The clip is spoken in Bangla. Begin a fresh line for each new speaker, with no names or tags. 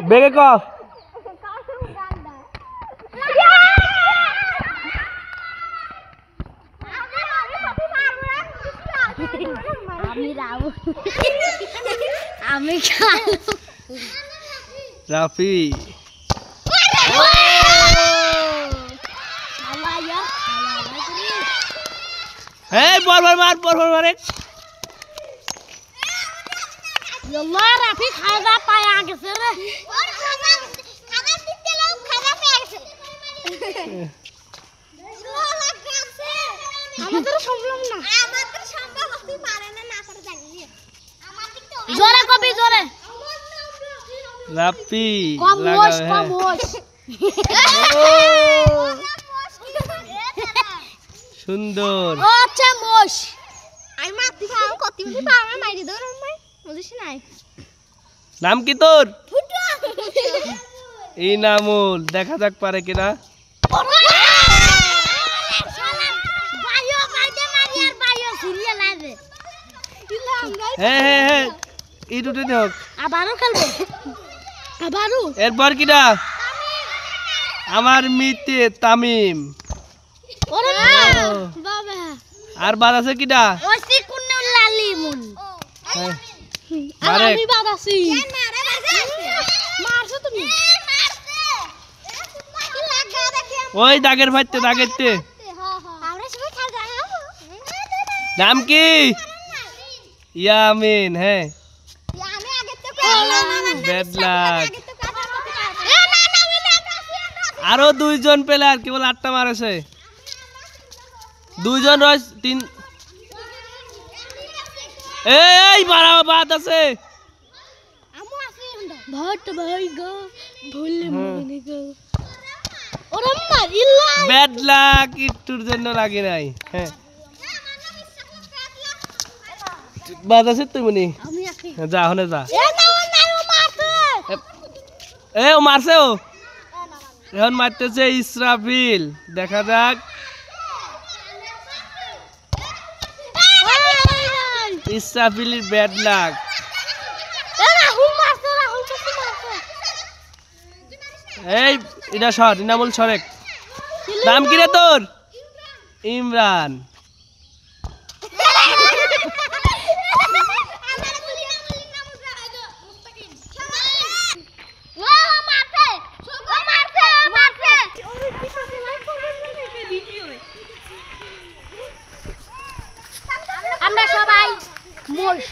বেগে ক
আমি
রাফি এই বল মারে
यल्ला राफी खाजा पाया গেছে রে ওর খাজা দিতে লোক খাজা পেয়ে গেছে লোলা গেছে আমাদের সম্ভব না তুই পারে না করে জানি আমার দিক তো জোরে কবি জোরে
রাফি
কমোশ
সুন্দর
ও আচ্ছা মোশ আমি মারতে পারো কত মিনিট পারো মাইরে দাও রে বুঝিস নাই
নাম কি তোর ইনামুল দেখা যাক পারে কিনা হ্যাঁ এই দুটো হোক
আবারও খেলবো আবারও
এরপর কিনা আমার মিতে তামিম
ওরে বাবা
আর বাদ আছে কিনা
ওসি কোন লালিমুন
মারে
আমি বাদ আছি মারছো তুমি
ওই দাগের ভাইতে দাগেরতে
আমরা সবাই খেলা
নাম কি ইয়ামিন হ্যাঁ
আমি আগে তো
ব্যাড লাক আরো দুইজন প্লেয়ার কেবল 8টা মারেছে দুইজন রয় তিন এই বাড়া বাদ আছে
আমু আছে ভট ভাই গো ভুলে মনে গো ওরে মার ইল্লা
ব্যাড লাক একটুর জন্য লাগে নাই হ্যাঁ বাদ আছে তুই মনি
আমি আছি
যা হনে যা
এ না ও মারছে
ও মারছে ও এখন মারতেছে ইসরাফিল দেখা যাক ইসরাফিলের ব্যাড লাক
রাহুল মারছে
এই এটা শট ইনামুল সরেক নাম কি রে তোর ইমরান
আমরা সবাই মোশ